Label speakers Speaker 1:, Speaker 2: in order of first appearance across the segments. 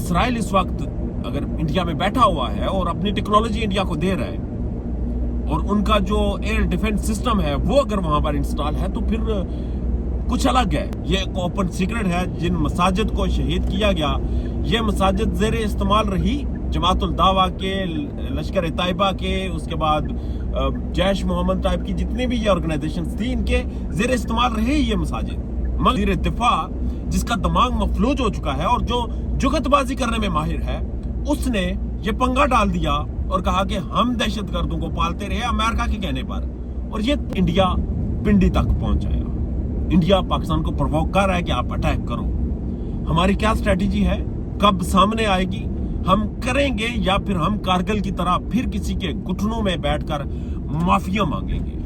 Speaker 1: اسرائیل اس وقت اگر انڈیا میں بیٹھا ہوا ہے اور اپنی ٹیکنالوجی انڈیا کو دے رہا ہے اور ان کا جو ایئر ڈیفنس سسٹم ہے وہ اگر وہاں پر انسٹال ہے تو پھر کچھ الگ ہے. یہ ایک اوپن سیکرٹ ہے. جن مساجد کو شہید کیا گیا یہ مساجد زیر استعمال رہی جماعت الدعوہ کے, لشکر طیبہ کے, اس کے بعد جیش محمد ٹائپ کی جتنی بھی یہ آرگنائزیشنز تھی ان کے زیر استعمال رہے یہ مساجد. وزیر دفاع جس کا دماغ مفلوج ہو چکا ہے اور جو جگت بازی کرنے میں ماہر ہے اس نے یہ پنگا ڈال دیا اور کہا کہ ہم دہشت گردوں کو پالتے رہے امریکہ کے کہنے پر, اور یہ انڈیا پنڈی تک پہنچ جائے گا. انڈیا پاکستان کو پرووک کر رہا ہے کہ آپ اٹیک کرو. ہماری کیا اسٹریٹجی ہے, کب سامنے آئے گی, ہم کریں گے یا پھر ہم کارگل کی طرح پھر کسی کے گھٹنوں میں بیٹھ کر معافیا مانگیں گے.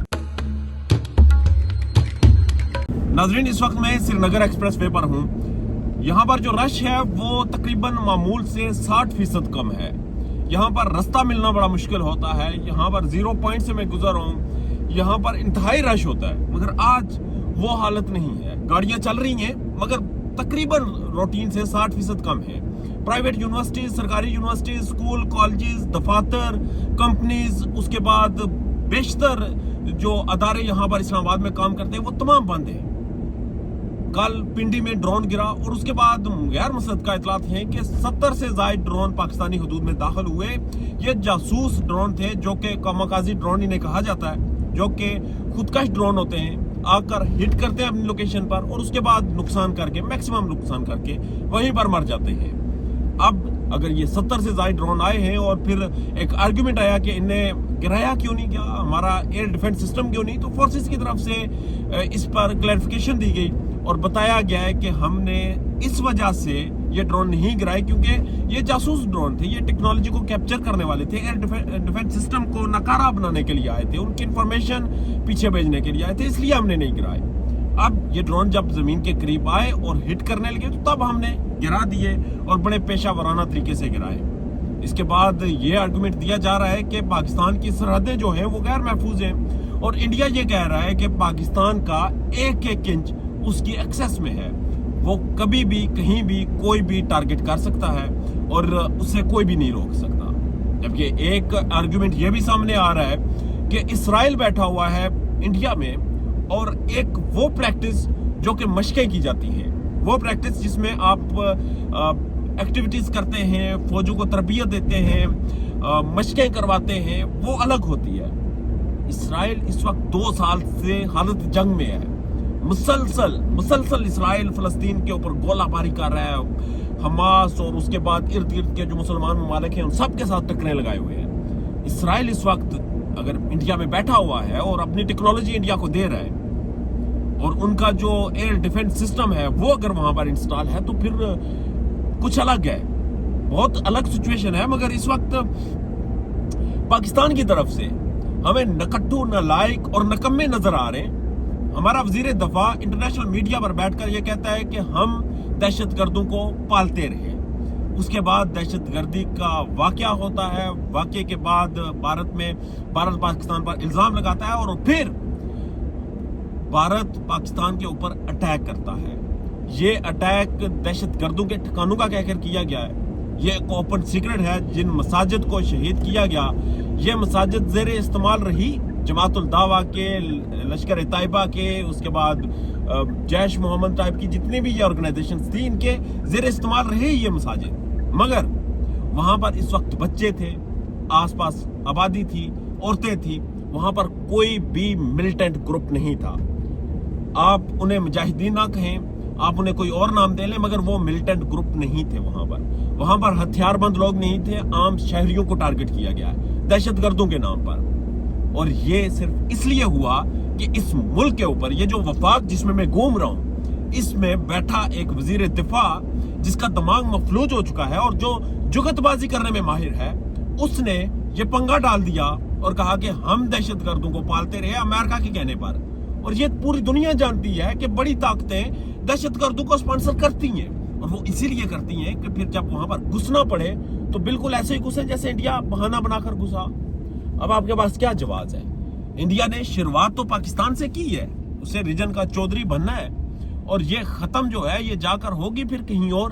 Speaker 1: ناظرین اس وقت میں سری نگر ایکسپریس وے پر ہوں. یہاں پر جو رش ہے وہ تقریباً معمول سے 60% کم ہے. یہاں پر رستہ ملنا بڑا مشکل ہوتا ہے. یہاں پر 0 پوائنٹ سے میں گزر رہا ہوں, یہاں پر انتہائی رش ہوتا ہے, مگر آج وہ حالت نہیں ہے. گاڑیاں چل رہی ہیں مگر تقریباً روٹین سے 60% کم ہے. پرائیویٹ یونیورسٹیز, سرکاری یونیورسٹیز, اسکول, کالجز, دفاتر, کمپنیز, اس کے بعد بیشتر جو ادارے یہاں پر اسلام آباد میں کام کرتے ہیں وہ تمام بند ہیں. کل پنڈی میں ڈرون گرا اور اس کے بعد غیر مصدقہ اطلاعات ہیں کہ 70 سے زائد ڈرون پاکستانی حدود میں داخل ہوئے. یہ جاسوس ڈرون تھے جو کہ کامکازی ڈرون انہیں کہا جاتا ہے, جو کہ خودکش ڈرون ہوتے ہیں, آ کر ہٹ کرتے ہیں اپنی لوکیشن پر اور اس کے بعد نقصان کر کے, میکسیمم نقصان کر کے وہیں پر مر جاتے ہیں. اب اگر یہ 70 سے زائد ڈرون آئے ہیں اور پھر ایک آرگیومنٹ آیا کہ انہیں گرایا کیوں نہیں گیا, ہمارا ایئر ڈیفنس سسٹم کیوں نہیں, تو فورسز کی طرف سے اس پر کلیریفیکیشن دی گئی اور بتایا گیا ہے کہ ہم نے اس وجہ سے یہ ڈرون نہیں گرائے کیونکہ یہ جاسوس ڈرون تھے, یہ ٹیکنالوجی کو کیپچر کرنے والے تھے, ایئر ڈیفنس سسٹم کو ناکارہ بنانے کے لیے آئے تھے, ان کی انفارمیشن پیچھے بھیجنے کے لیے آئے تھے, اس لیے ہم نے نہیں گرائے. اب یہ ڈرون جب زمین کے قریب آئے اور ہٹ کرنے لگے تو تب ہم نے گرا دیے اور بڑے پیشہ ورانہ طریقے سے گرائے. اس کے بعد یہ آرگومنٹ دیا جا رہا ہے کہ پاکستان کی سرحدیں جو ہیں وہ غیر محفوظ ہیں اور انڈیا یہ کہہ رہا ہے کہ پاکستان کا ایک ایک انچ اس کی ایکسس میں ہے, وہ کبھی بھی کہیں بھی کوئی بھی ٹارگٹ کر سکتا ہے اور اسے کوئی بھی نہیں روک سکتا. جبکہ ایک آرگومنٹ یہ بھی سامنے آ رہا ہے کہ اسرائیل بیٹھا ہوا ہے انڈیا میں اور ایک وہ پریکٹس جو کہ مشقیں کی جاتی ہیں, وہ پریکٹس جس میں آپ ایکٹیویٹیز کرتے ہیں, فوجوں کو تربیت دیتے ہیں, مشقیں کرواتے ہیں, وہ الگ ہوتی ہے. اسرائیل اس وقت 2 سال سے حالت جنگ میں ہے. مسلسل اسرائیل فلسطین کے اوپر گولہ باری کر رہا ہے. حماس اور اس کے بعد ارد گرد کے جو مسلمان ممالک ہیں ان سب کے ساتھ ٹکریں لگائے ہوئے ہیں. اسرائیل اس وقت اگر انڈیا میں بیٹھا ہوا ہے اور اپنی ٹیکنالوجی انڈیا کو دے رہا ہے اور ان کا جو ایئر ڈیفنس سسٹم ہے وہ اگر وہاں پر انسٹال ہے تو پھر کچھ الگ ہے, بہت الگ سچویشن ہے. مگر اس وقت پاکستان کی طرف سے ہمیں نکٹو, نالائق اور نکمے نظر آ رہے ہیں. ہمارا وزیر دفاع انٹرنیشنل میڈیا پر بیٹھ کر یہ کہتا ہے کہ ہم دہشت گردوں کو پالتے رہے. اس کے بعد دہشت گردی کا واقعہ ہوتا ہے, واقعے کے بعد بھارت پاکستان پر الزام لگاتا ہے اور پھر بھارت پاکستان کے اوپر اٹیک کرتا ہے. یہ اٹیک دہشت گردوں کے ٹھکانوں کا کہہ کر کیا گیا ہے. یہ ایک اوپن سیکرٹ ہے. جن مساجد کو شہید کیا گیا یہ مساجد زیر استعمال رہی جماعت الدعوہ کے, لشکر طیبہ کے, اس کے بعد جیش محمد ٹائپ کی جتنی بھی یہ آرگنائزیشنز تھی ان کے زیر استعمال رہے یہ مساجد. مگر وہاں پر اس وقت بچے تھے, آس پاس آبادی تھی, عورتیں تھی, وہاں پر کوئی بھی ملیٹنٹ گروپ نہیں تھا. آپ انہیں مجاہدین نہ کہیں, آپ انہیں کوئی اور نام دے لیں, مگر وہ ملیٹنٹ گروپ نہیں تھے. وہاں پر ہتھیار بند لوگ نہیں تھے. عام شہریوں کو ٹارگٹ کیا گیا ہے دہشت گردوں کے نام پر. اور یہ صرف اس لیے ہوا کہ اس ملک کے اوپر یہ جو وفاق جس میں گھوم رہا ہوں اس میں بیٹھا ایک وزیر دفاع جس کا دماغ مفلوج ہو چکا ہے اور جو جگت بازی کرنے میں ماہر ہے, اس نے یہ پنگا ڈال دیا اور کہا کہ ہم دہشت گردوں کو پالتے رہے امریکہ کے کہنے پر. اور یہ پوری دنیا جانتی ہے کہ بڑی طاقتیں دہشت گردوں کو سپانسر کرتی ہیں اور وہ اسی لیے کرتی ہیں کہ پھر جب وہاں پر گھسنا پڑے تو بالکل ایسے ہی گھسیں جیسے انڈیا بہانہ بنا کر گھسا. اب آپ کے پاس کیا جواز ہے؟ انڈیا نے شروعات تو پاکستان سے کی ہے, اسے ریجن کا چودھری بننا ہے اور یہ ختم جو ہے یہ جا کر ہوگی پھر کہیں اور.